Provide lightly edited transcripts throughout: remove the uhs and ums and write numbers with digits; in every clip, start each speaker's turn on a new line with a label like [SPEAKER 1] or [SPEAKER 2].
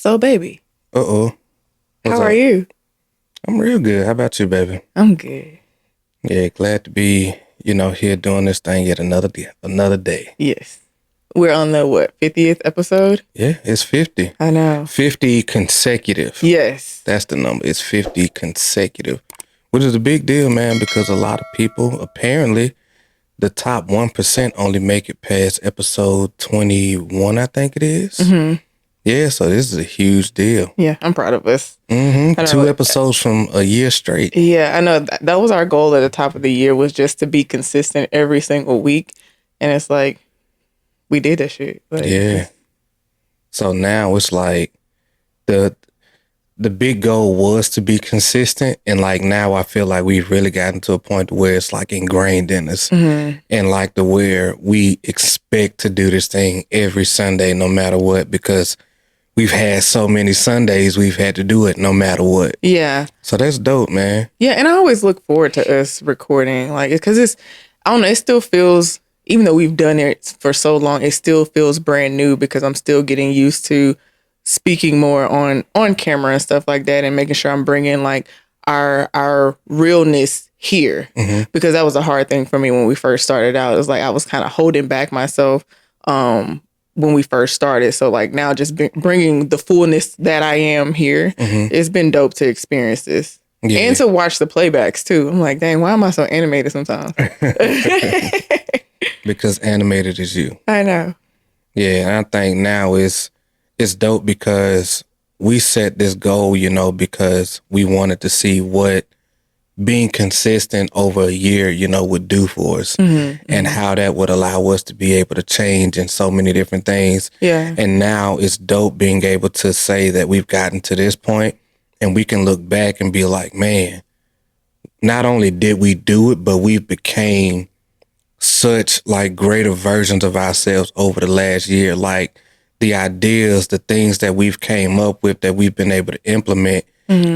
[SPEAKER 1] So, baby,
[SPEAKER 2] Uh-oh. What's
[SPEAKER 1] how are
[SPEAKER 2] up?
[SPEAKER 1] you?
[SPEAKER 2] I'm real good. How about you, baby?
[SPEAKER 1] I'm good.
[SPEAKER 2] Yeah, glad to be, here doing this thing yet another day. Another day.
[SPEAKER 1] Yes. We're on the, 50th episode?
[SPEAKER 2] Yeah, it's 50.
[SPEAKER 1] I know.
[SPEAKER 2] 50 consecutive.
[SPEAKER 1] Yes.
[SPEAKER 2] That's the number. It's 50 consecutive, which is a big deal, man, because a lot of people, apparently, the top 1% only make it past episode 21, I think it is.
[SPEAKER 1] Mm-hmm.
[SPEAKER 2] Yeah, so this is a huge deal.
[SPEAKER 1] Yeah, I'm proud of us.
[SPEAKER 2] Mm-hmm. 2 episodes from a year straight.
[SPEAKER 1] Yeah, I know. That was our goal at the top of the year, was just to be consistent every single week. And it's like, we did that shit. Like,
[SPEAKER 2] Yeah. So now it's like the big goal was to be consistent, and like now I feel like we've really gotten to a point where it's like ingrained in us, and like the where we expect to do this thing every Sunday no matter what, because we've had so many Sundays we've had to do it no matter what.
[SPEAKER 1] Yeah.
[SPEAKER 2] So that's dope, man.
[SPEAKER 1] Yeah, and I always look forward to us recording, like, because I don't know, it still feels, even though we've done it for so long, it still feels brand new because I'm still getting used to speaking more on camera and stuff like that, and making sure I'm bringing like our realness here, because that was a hard thing for me when we first started out. It was like I was kind of holding back myself when we first started. So like now just bringing the fullness that I am here, it's been dope to experience this. Yeah. And to watch the playbacks too. I'm like, dang, why am I so animated sometimes?
[SPEAKER 2] Because animated is you.
[SPEAKER 1] I know.
[SPEAKER 2] Yeah, and I think now it's dope because we set this goal, because we wanted to see what being consistent over a year, would do for us, and how that would allow us to be able to change in so many different things.
[SPEAKER 1] Yeah.
[SPEAKER 2] And now it's dope being able to say that we've gotten to this point and we can look back and be like, man, not only did we do it, but we became such like greater versions of ourselves over the last year. Like the ideas, the things that we've came up with, that we've been able to implement,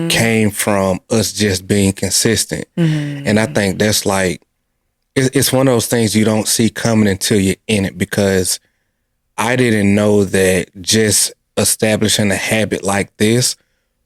[SPEAKER 2] came from us just being consistent. And I think that's like, it's one of those things you don't see coming until you're in it, because I didn't know that just establishing a habit like this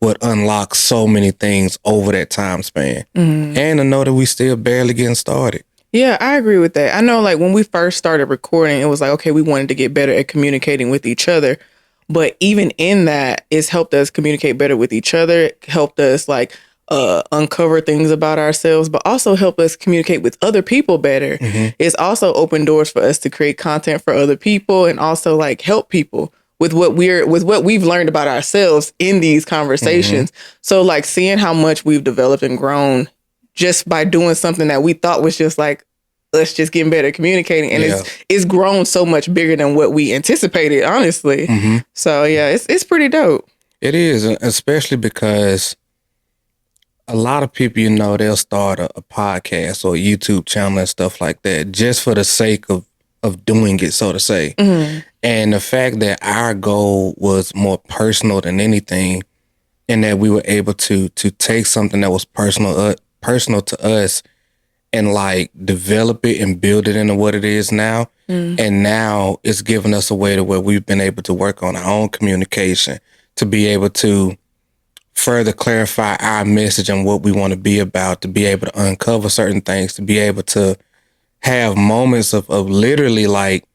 [SPEAKER 2] would unlock so many things over that time span. And to know that we still barely getting started.
[SPEAKER 1] Yeah, I agree with that. I know, like, when we first started recording, it was like, okay, we wanted to get better at communicating with each other. But even in that, it's helped us communicate better with each other, helped us, like, uncover things about ourselves, but also help us communicate with other people better. It's also opened doors for us to create content for other people, and also, like, help people with what we've learned about ourselves in these conversations. So, like, seeing how much we've developed and grown just by doing something that we thought was just like us just getting better at communicating, and it's grown so much bigger than what we anticipated, honestly. So yeah, it's pretty dope.
[SPEAKER 2] It is, especially because a lot of people, they'll start a podcast or a YouTube channel and stuff like that just for the sake of doing it, so to say. And the fact that our goal was more personal than anything, and that we were able to take something that was personal to us and like develop it and build it into what it is now. And now it's given us a way to where we've been able to work on our own communication, to be able to further clarify our message and what we want to be about, to be able to uncover certain things, to be able to have moments of literally like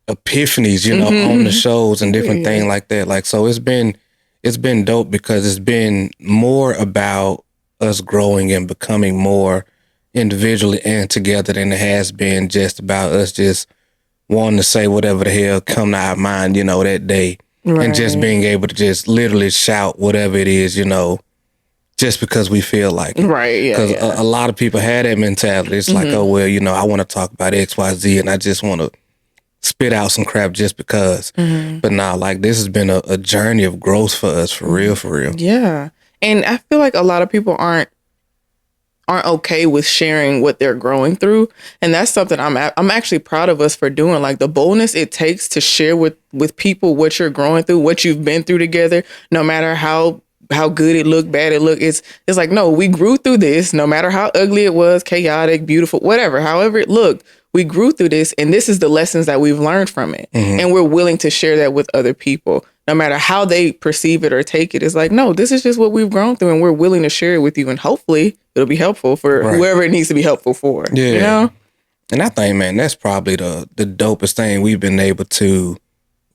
[SPEAKER 2] epiphanies, on the shows and different things like that. Like, so it's been dope because it's been more about us growing and becoming more individually and together than it has been just about us just wanting to say whatever the hell come to our mind, that day. Right. And just being able to just literally shout whatever it is, just because we feel like it.
[SPEAKER 1] Right, yeah.
[SPEAKER 2] Because a lot of people have that mentality. It's like, oh, well, I want to talk about X, Y, Z, and I just want to spit out some crap just because. But now, like, this has been a journey of growth for us, for real, for real.
[SPEAKER 1] Yeah. And I feel like a lot of people aren't okay with sharing what they're growing through, and that's something I'm actually proud of us for doing. Like, the boldness it takes to share with people what you're growing through, what you've been through together, no matter how good it looked, bad it looked. It's like, no, we grew through this, no matter how ugly it was, chaotic, beautiful, whatever, however it looked. We grew through this, and this is the lessons that we've learned from it. And we're willing to share that with other people, no matter how they perceive it or take it, it's like, no, this is just what we've grown through and we're willing to share it with you. And hopefully it'll be helpful for
[SPEAKER 2] Right.
[SPEAKER 1] whoever it needs to be helpful for,
[SPEAKER 2] Yeah.
[SPEAKER 1] you know?
[SPEAKER 2] And I think, man, that's probably the dopest thing we've been able to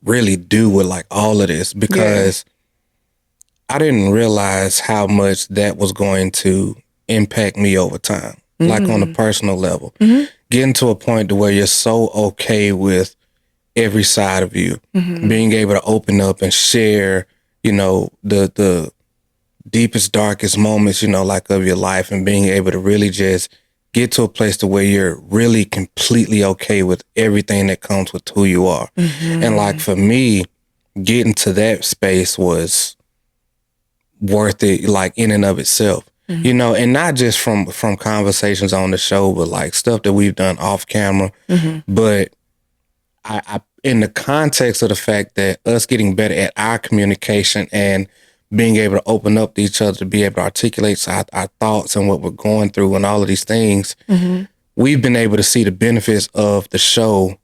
[SPEAKER 2] really do with like all of this, because I didn't realize how much that was going to impact me over time, like on a personal level. Getting to a point to where you're so okay with every side of you, being able to open up and share, you know, the deepest, darkest moments, you know, like of your life, and being able to really just get to a place to where you're really completely okay with everything that comes with who you are. And like for me, getting to that space was worth it, like in and of itself, you know, and not just from conversations on the show, but like stuff that we've done off camera. But I in the context of the fact that us getting better at our communication and being able to open up to each other, to be able to articulate our thoughts and what we're going through and all of these things, we've been able to see the benefits of the show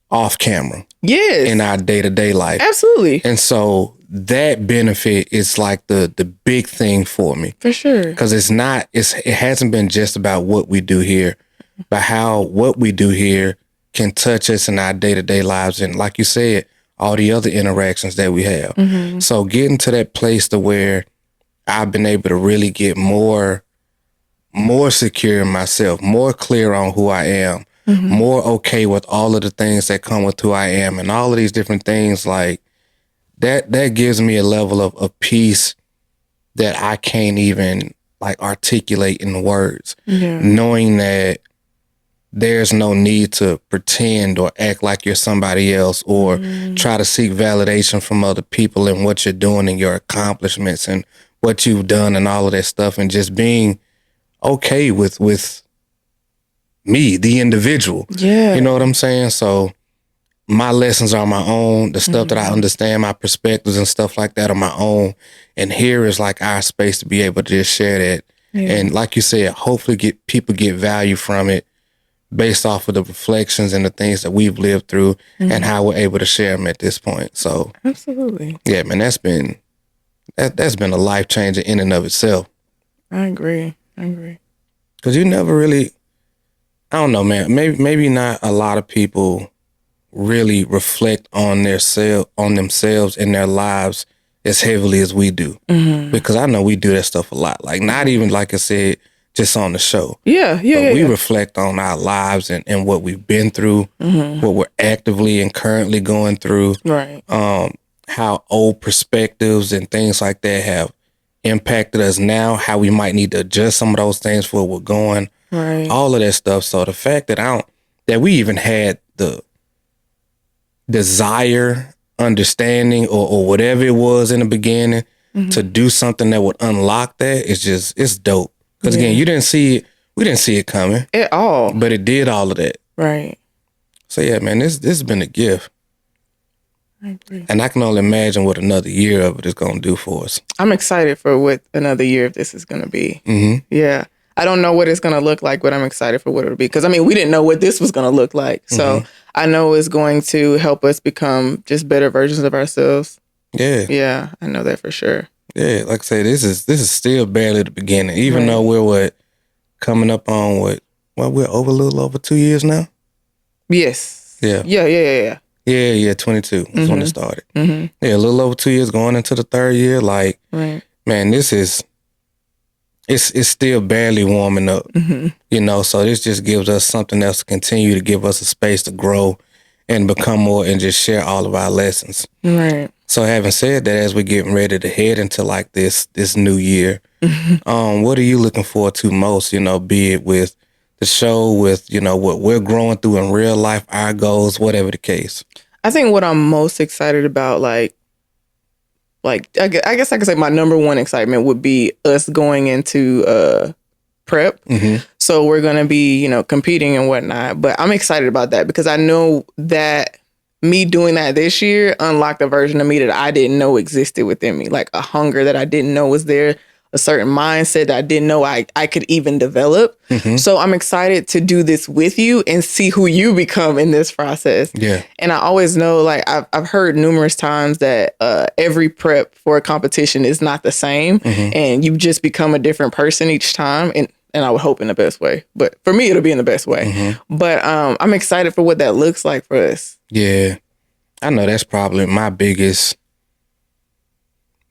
[SPEAKER 2] off camera.
[SPEAKER 1] Yes.
[SPEAKER 2] In our day-to-day life.
[SPEAKER 1] Absolutely.
[SPEAKER 2] And so that benefit is like the big thing for me.
[SPEAKER 1] For sure.
[SPEAKER 2] Because it hasn't been just about what we do here, but how what we do here can touch us in our day-to-day lives. And like you said, all the other interactions that we have. So getting to that place to where I've been able to really get more secure in myself, more clear on who I am, more okay with all of the things that come with who I am, and all of these different things, like that gives me a level of peace that I can't even like articulate in words. Knowing that there's no need to pretend or act like you're somebody else, or try to seek validation from other people in what you're doing and your accomplishments and what you've done and all of that stuff, and just being okay with me, the individual. You know what I'm saying? So my lessons are my own. The stuff that I understand, my perspectives and stuff like that are my own. And here is like our space to be able to just share that. And like you said, hopefully people get value from it based off of the reflections and the things that we've lived through and how we're able to share them at this point. So
[SPEAKER 1] absolutely.
[SPEAKER 2] Yeah, man, that's been a life changer in and of itself.
[SPEAKER 1] I agree.
[SPEAKER 2] Cause you never really, I don't know, man, maybe not a lot of people really reflect on themselves and their lives as heavily as we do. Because I know we do that stuff a lot. Like not even, like I said, just on the show. But we reflect on our lives and what we've been through, what we're actively and currently going through.
[SPEAKER 1] Right.
[SPEAKER 2] How old perspectives and things like that have impacted us now, how we might need to adjust some of those things for where we're going.
[SPEAKER 1] Right.
[SPEAKER 2] All of that stuff. So the fact that that we even had the desire, understanding, or whatever it was in the beginning to do something that would unlock that, it's dope. Because again, we didn't see it coming
[SPEAKER 1] at all,
[SPEAKER 2] but it did all of that.
[SPEAKER 1] Right.
[SPEAKER 2] So yeah, man, this has been a gift.
[SPEAKER 1] I agree.
[SPEAKER 2] And I can only imagine what another year of it is going to do for us.
[SPEAKER 1] I'm excited for what another year of this is going to be. Yeah. I don't know what it's going to look like, but I'm excited for what it'll be. Because, I mean, we didn't know what this was going to look like. So I know it's going to help us become just better versions of ourselves. Yeah. Yeah, I know that for sure.
[SPEAKER 2] Yeah, like I say, this is still barely the beginning. Even though we're coming up on we're over a little over 2 years now. Yes. Yeah. Yeah. 22 is when it started. Yeah, a little over 2 years, going into the third year. Like, man, this is it's still barely warming up. You know, so this just gives us something else to continue to give us a space to grow and become more and just share all of our lessons.
[SPEAKER 1] Right.
[SPEAKER 2] So having said that, as we're getting ready to head into like this new year, what are you looking forward to most, you know, be it with the show, with, you know, what we're growing through in real life, our goals, whatever the case?
[SPEAKER 1] I think what I'm most excited about, like I guess I could say my number one excitement would be us going into prep. So we're going to be, you know, competing and whatnot. But I'm excited about that because I know that me doing that this year unlocked a version of me that I didn't know existed within me, like a hunger that I didn't know was there, a certain mindset that I didn't know I could even develop.
[SPEAKER 2] Mm-hmm.
[SPEAKER 1] So I'm excited to do this with you and see who you become in this process.
[SPEAKER 2] Yeah.
[SPEAKER 1] And I always know, like, I've heard numerous times that every prep for a competition is not the same, and you just become a different person each time. And I would hope in the best way. But for me, it'll be in the best way. But I'm excited for what that looks like for us.
[SPEAKER 2] Yeah. I know that's probably my biggest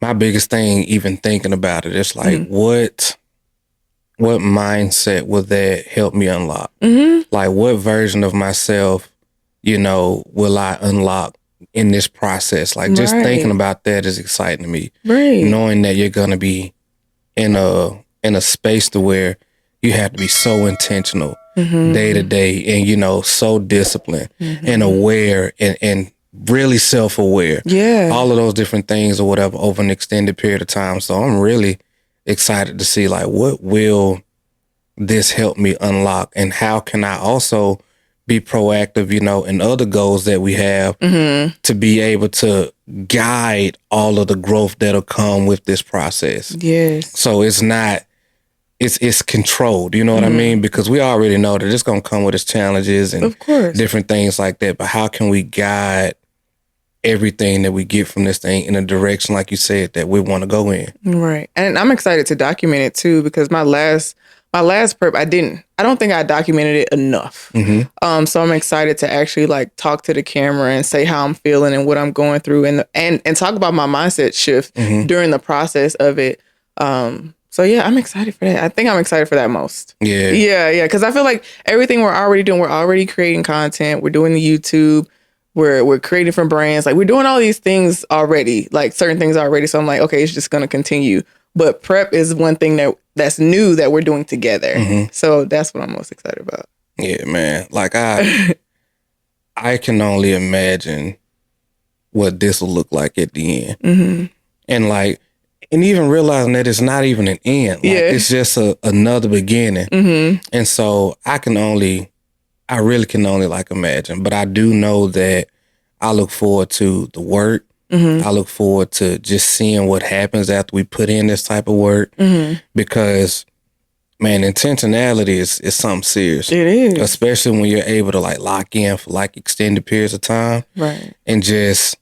[SPEAKER 2] thing, even thinking about it. It's like, what mindset would that help me unlock? Like, what version of myself, will I unlock in this process? Like, just thinking about that is exciting to me.
[SPEAKER 1] Right.
[SPEAKER 2] Knowing that you're going to be in a space to where you have to be so intentional day to day and, so disciplined and aware and really self-aware.
[SPEAKER 1] Yeah.
[SPEAKER 2] All of those different things or whatever over an extended period of time. So I'm really excited to see, like, what will this help me unlock, and how can I also be proactive, in other goals that we have to be able to guide all of the growth that'll come with this process.
[SPEAKER 1] Yes.
[SPEAKER 2] So it's not, it's controlled, you know what I mean? Because we already know that it's going to come with its challenges and
[SPEAKER 1] of course,
[SPEAKER 2] different things like that. But how can we guide everything that we get from this thing in a direction, like you said, that we want to go in?
[SPEAKER 1] Right. And I'm excited to document it too, because my last prep, I don't think I documented it enough. So I'm excited to actually, like, talk to the camera and say how I'm feeling and what I'm going through, and talk about my mindset shift during the process of it. So yeah, I'm excited for that. I think I'm excited for that most.
[SPEAKER 2] Yeah.
[SPEAKER 1] Yeah. Cause I feel like everything we're already doing, we're already creating content. We're doing the YouTube. We're creating from brands. Like, we're doing all these things already, like certain things already. So I'm like, okay, it's just going to continue. But prep is one thing that's new that we're doing together. So that's what I'm most excited about.
[SPEAKER 2] Yeah, man. Like, I can only imagine what this will look like at the end. And even realizing that it's not even an end. Like, it's just another beginning. And so I really can only, like, imagine. But I do know that I look forward to the work. I look forward to just seeing what happens after we put in this type of work. Because, man, intentionality is something serious.
[SPEAKER 1] It is.
[SPEAKER 2] Especially when you're able to, like, lock in for, like, extended periods of time.
[SPEAKER 1] Right.
[SPEAKER 2] And just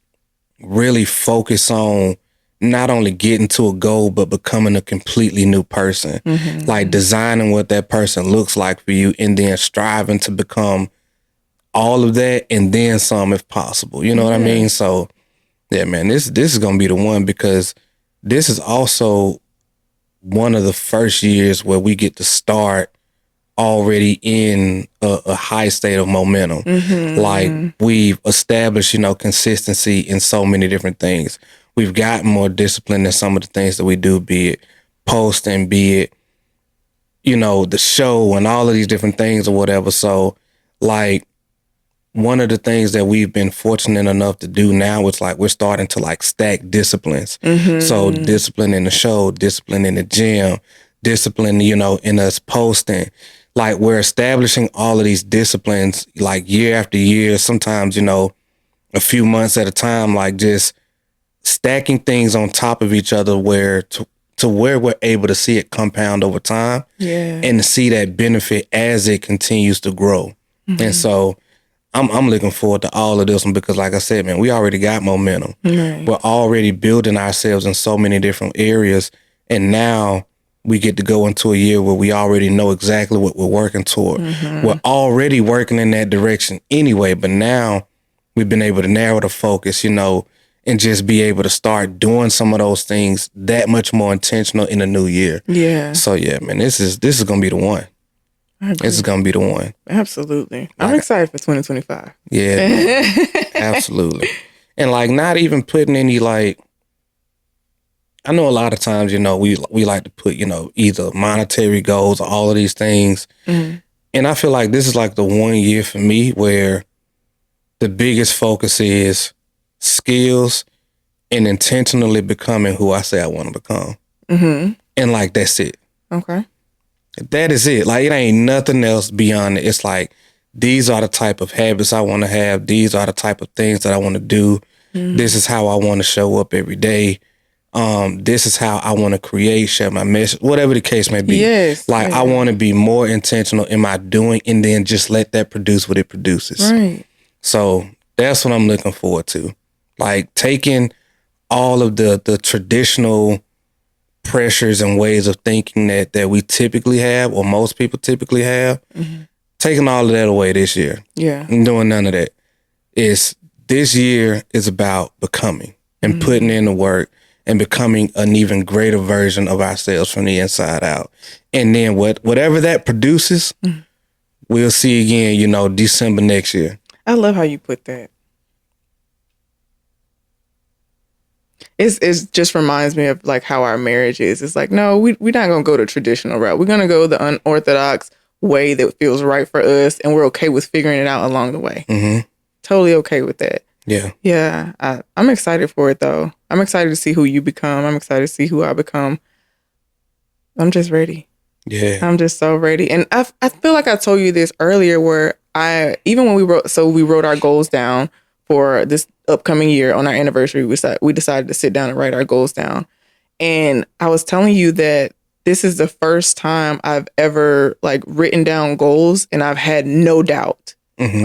[SPEAKER 2] really focus on not only getting to a goal, but becoming a completely new person. Like, designing what that person looks like for you, and then striving to become all of that and then some if possible. You know what I mean? So, yeah, man, this is going to be the one, because this is also one of the first years where we get to start already in a high state of momentum. Like, we've established, consistency in so many different things. We've gotten more disciplined in some of the things that we do, be it posting, be it, the show and all of these different things or whatever. So, like, one of the things that we've been fortunate enough to do now is, like, we're starting to, like, stack disciplines. So discipline in the show, discipline in the gym, discipline, in us posting. Like, we're establishing all of these disciplines, like, year after year, sometimes, a few months at a time, like, just stacking things on top of each other where to where we're able to see it compound over time. And to see that benefit as it continues to grow. And so I'm looking forward to all of this one, because, like I said, man, we already got momentum. We're already building ourselves in so many different areas. And now we get to go into a year where we already know exactly what we're working toward. We're already working in that direction anyway, but now we've been able to narrow the focus, and just be able to start doing some of those things that much more intentional in the new year.
[SPEAKER 1] Yeah.
[SPEAKER 2] So yeah, man, this is going to be the one. This is going to be the one.
[SPEAKER 1] Absolutely. I'm excited for 2025.
[SPEAKER 2] Yeah, absolutely. And, like, not even putting any, like, I know a lot of times, we like to put, either monetary goals or all of these things. And I feel like this is, like, the one year for me where the biggest focus is skills and intentionally becoming who I say I want to become. And, like, that's it.
[SPEAKER 1] Okay.
[SPEAKER 2] That is it. Like, it ain't nothing else beyond it. It's like, these are the type of habits I want to have. These are the type of things that I want to do. This is how I want to show up every day. This is how I want to create, share my message, whatever the case may be.
[SPEAKER 1] Yes.
[SPEAKER 2] Like, I want to be more intentional in my doing, and then just let that produce what it produces.
[SPEAKER 1] Right.
[SPEAKER 2] So that's what I'm looking forward to. Like, taking all of the traditional pressures and ways of thinking that we typically have, or most people typically have, taking all of that away this year.
[SPEAKER 1] Yeah.
[SPEAKER 2] I'm doing none of that. This year is about becoming and putting in the work and becoming an even greater version of ourselves from the inside out. And then whatever that produces, we'll see again, December next year.
[SPEAKER 1] I love how you put that. It just reminds me of like how our marriage is. It's like, no, we're not going to go the traditional route. We're going to go the unorthodox way that feels right for us. And we're okay with figuring it out along the way.
[SPEAKER 2] Mm-hmm.
[SPEAKER 1] Totally okay with that.
[SPEAKER 2] Yeah.
[SPEAKER 1] Yeah. I'm excited for it though. I'm excited to see who you become. I'm excited to see who I become. I'm just ready.
[SPEAKER 2] Yeah.
[SPEAKER 1] I'm just so ready. And I feel like I told you this earlier where even when we wrote our goals down for this upcoming year on our anniversary, we decided to sit down and write our goals down. And I was telling you that this is the first time I've ever like written down goals and I've had no doubt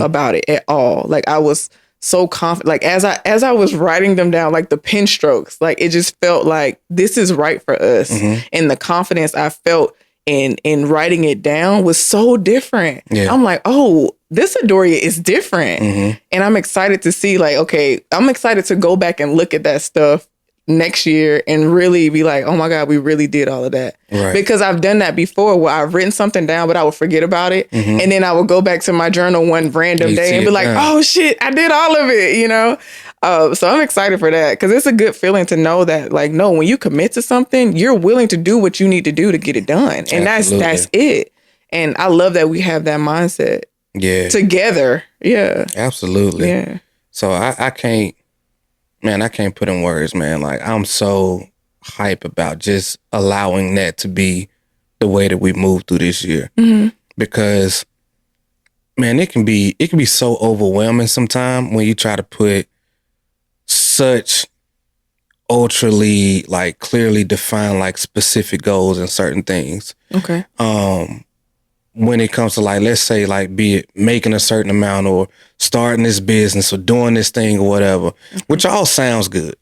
[SPEAKER 1] about it at all. Like I was so confident, like as I was writing them down, like the pen strokes, like it just felt like this is right for us. And the confidence I felt in writing it down was so different. Yeah. I'm like, oh, this Adoria is different. And I'm excited to see like, okay, I'm excited to go back and look at that stuff next year and really be like, oh my God, we really did all of that. Right. Because I've done that before where I've written something down, but I would forget about it. And then I would go back to my journal one random day and be like, oh shit, I did all of it, So I'm excited for that because it's a good feeling to know that like, no, when you commit to something, you're willing to do what you need to do to get it done. And that's it. And I love that we have that mindset together. Yeah.
[SPEAKER 2] Absolutely.
[SPEAKER 1] Yeah.
[SPEAKER 2] So I can't put in words, man. Like I'm so hype about just allowing that to be the way that we move through this year. Because man, it can be so overwhelming sometimes when you try to put such ultrally like clearly defined like specific goals and certain things.
[SPEAKER 1] Okay.
[SPEAKER 2] When it comes to like, let's say like be it making a certain amount or starting this business or doing this thing or whatever, which all sounds good.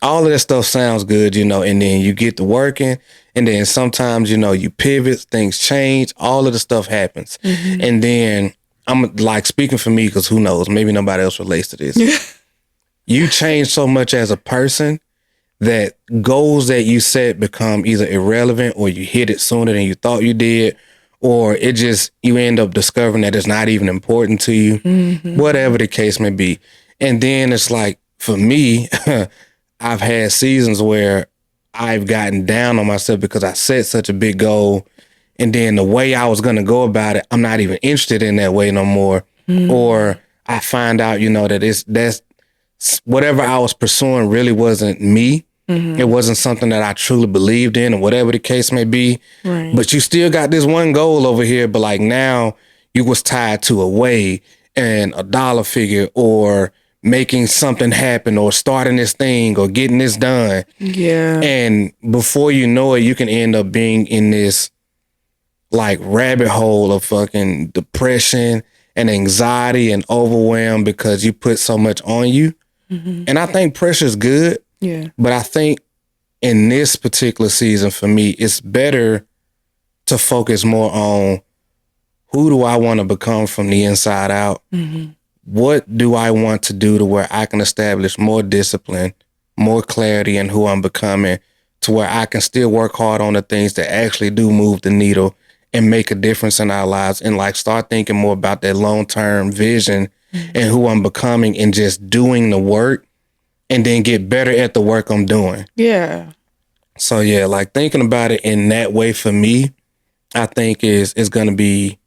[SPEAKER 2] All of that stuff sounds good, and then you get to working and then sometimes, you pivot, things change, all of the stuff happens. And then I'm like speaking for me, because who knows, maybe nobody else relates to this. You change so much as a person that goals that you set become either irrelevant or you hit it sooner than you thought you did. Or you end up discovering that it's not even important to you, whatever the case may be. And then it's like, for me, I've had seasons where I've gotten down on myself because I set such a big goal. And then the way I was going to go about it, I'm not even interested in that way no more. Or I find out, that that's whatever I was pursuing really wasn't me. It wasn't something that I truly believed in, or whatever the case may be. Right. But you still got this one goal over here, but like now you was tied to a way and a dollar figure or making something happen or starting this thing or getting this done. Yeah. And before you know it, you can end up being in this like rabbit hole of fucking depression and anxiety and overwhelm because you put so much on you. And I think pressure is good. Yeah. But I think in this particular season for me, it's better to focus more on who do I want to become from the inside out? What do I want to do to where I can establish more discipline, more clarity in who I'm becoming, to where I can still work hard on the things that actually do move the needle and make a difference in our lives, and like start thinking more about that long-term vision and who I'm becoming and just doing the work. And then get better at the work I'm doing. Yeah. So yeah, like thinking about it in that way for me, I think is going to be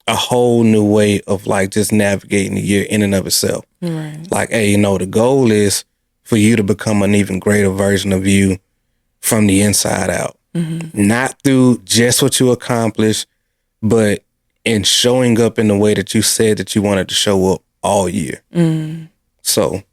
[SPEAKER 2] a whole new way of like just navigating the year in and of itself. Right. Like, hey, the goal is for you to become an even greater version of you from the inside out. Not through just what you accomplish, but in showing up in the way that you said that you wanted to show up all year. So.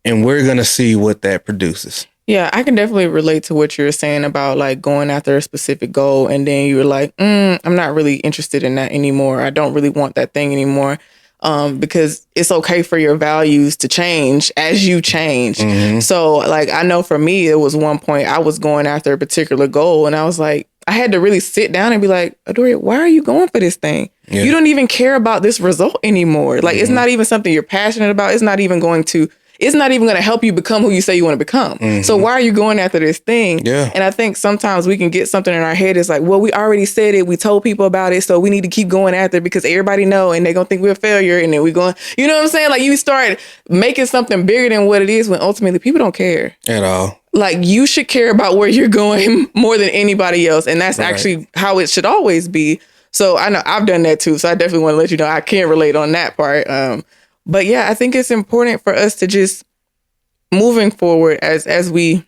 [SPEAKER 2] And we're going to see what that produces.
[SPEAKER 1] Yeah, I can definitely relate to what you're saying about like going after a specific goal and then you're like, I'm not really interested in that anymore. I don't really want that thing anymore. Because it's okay for your values to change as you change. So, like, I know for me, it was one point I was going after a particular goal and I was like, I had to really sit down and be like, Adoria, why are you going for this thing?
[SPEAKER 2] Yeah.
[SPEAKER 1] You don't even care about this result anymore. Like, it's not even something you're passionate about. It's not even going to help you become who you say you want to become. So why are you going after this thing?
[SPEAKER 2] Yeah.
[SPEAKER 1] And I think sometimes we can get something in our head. It's like, well, we already said it. We told people about it. So we need to keep going after it because everybody know and they're going to think we're a failure. And then we're going, you know what I'm saying? Like you start making something bigger than what it is when ultimately people don't care.
[SPEAKER 2] At all.
[SPEAKER 1] Like you should care about where you're going more than anybody else. And that's actually how it should always be. So I know I've done that too. So I definitely want to let you know I can relate on that part. But yeah, I think it's important for us to just moving forward as we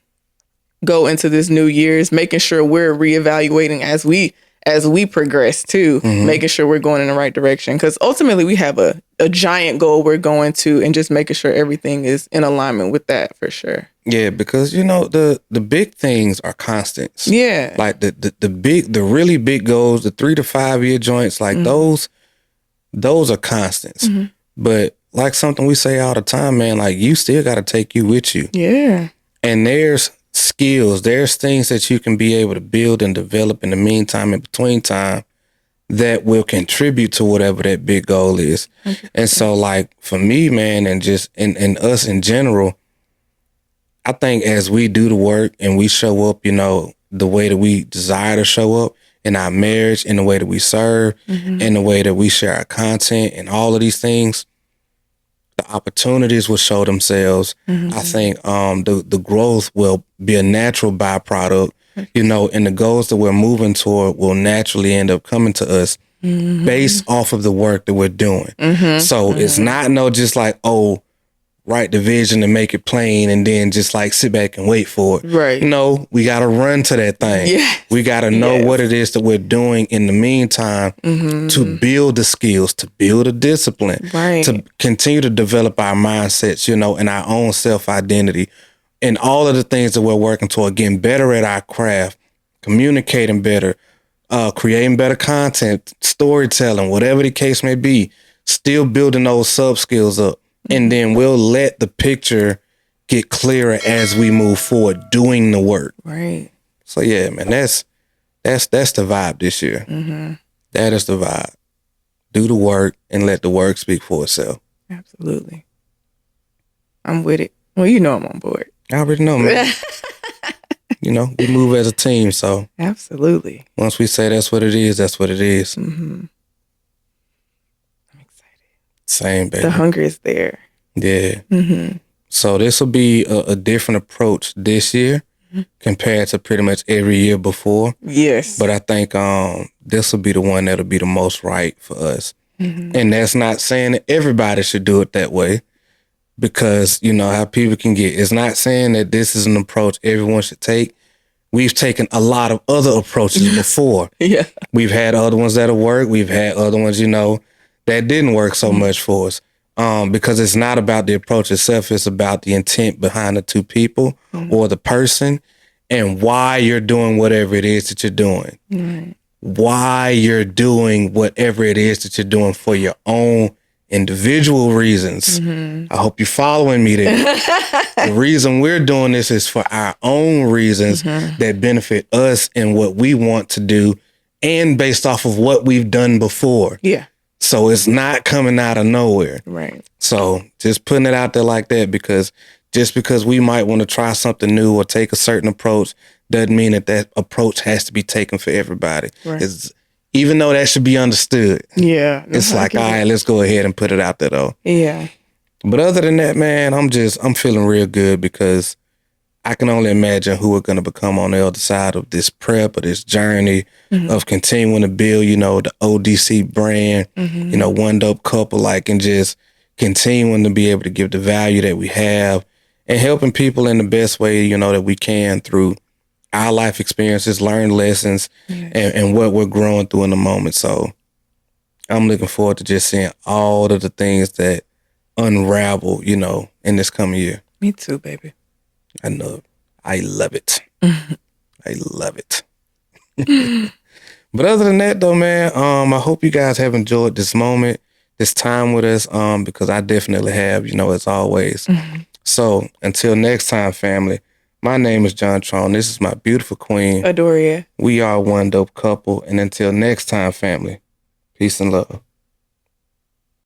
[SPEAKER 1] go into this new year is making sure we're reevaluating as we progress too, making sure we're going in the right direction. Because ultimately we have a giant goal we're going to and just making sure everything is in alignment with that for sure.
[SPEAKER 2] Yeah, because the big things are constants.
[SPEAKER 1] Yeah.
[SPEAKER 2] Like the really big goals, the 3 to 5 year joints, like those are constants. But like something we say all the time, man, like you still got to take you with you.
[SPEAKER 1] Yeah.
[SPEAKER 2] And there's skills, there's things that you can be able to build and develop in the meantime, in between time, that will contribute to whatever that big goal is. And so like for me, man, and just and us in general, I think as we do the work and we show up, the way that we desire to show up in our marriage, in the way that we serve, in the way that we share our content and all of these things, the opportunities will show themselves. I think the growth will be a natural byproduct, and the goals that we're moving toward will naturally end up coming to us based off of the work that we're doing. So it's not just like, write the vision and make it plain and then just like sit back and wait for it.
[SPEAKER 1] Right.
[SPEAKER 2] No, we got to run to that thing.
[SPEAKER 1] Yes.
[SPEAKER 2] We got to know what it is that we're doing in the meantime to build the skills, to build a discipline, to continue to develop our mindsets, and our own self-identity and all of the things that we're working toward, getting better at our craft, communicating better, creating better content, storytelling, whatever the case may be, still building those sub skills up. And then we'll let the picture get clearer as we move forward, doing the work.
[SPEAKER 1] Right.
[SPEAKER 2] So yeah, man, that's the vibe this year. That is the vibe. Do the work and let the work speak for itself.
[SPEAKER 1] Absolutely. I'm with it. Well, I'm on board.
[SPEAKER 2] I already know, man. We move as a team, so
[SPEAKER 1] absolutely.
[SPEAKER 2] Once we say that's what it is, that's what it is. Same, baby.
[SPEAKER 1] The hunger is there.
[SPEAKER 2] Yeah. So this will be a different approach this year compared to pretty much every year before.
[SPEAKER 1] Yes.
[SPEAKER 2] But I think this will be the one that'll be the most right for us. And that's not saying that everybody should do it that way, because how people can get. It's not saying that this is an approach everyone should take. We've taken a lot of other approaches before.
[SPEAKER 1] Yeah.
[SPEAKER 2] We've had other ones that'll work. We've had other ones, that didn't work so much for us, because it's not about the approach itself. It's about the intent behind the two people or the person and why you're doing whatever it is that you're doing. Why you're doing whatever it is that you're doing for your own individual reasons. I hope you're following me there. The reason we're doing this is for our own reasons that benefit us and what we want to do and based off of what we've done before.
[SPEAKER 1] Yeah.
[SPEAKER 2] So it's not coming out of nowhere.
[SPEAKER 1] Right.
[SPEAKER 2] So just putting it out there like that, because just because we might want to try something new or take a certain approach doesn't mean that approach has to be taken for everybody.
[SPEAKER 1] Right.
[SPEAKER 2] Even though that should be understood.
[SPEAKER 1] Yeah.
[SPEAKER 2] It's like, all right, let's go ahead and put it out there though.
[SPEAKER 1] Yeah.
[SPEAKER 2] But other than that, man, I'm feeling real good, because I can only imagine who we're going to become on the other side of this prep or this journey of continuing to build, the ODC brand, one dope couple, and just continuing to be able to give the value that we have and helping people in the best way, that we can through our life experiences, learn lessons, and what we're growing through in the moment. So I'm looking forward to just seeing all of the things that unravel, in this coming year.
[SPEAKER 1] Me too, baby.
[SPEAKER 2] I know it. I love it. I love it. But other than that, though, man, I hope you guys have enjoyed this moment, this time with us, because I definitely have, as always. So until next time, family, my name is John Trone. This is my beautiful queen.
[SPEAKER 1] Adoria.
[SPEAKER 2] We are one dope couple. And until next time, family, peace and love.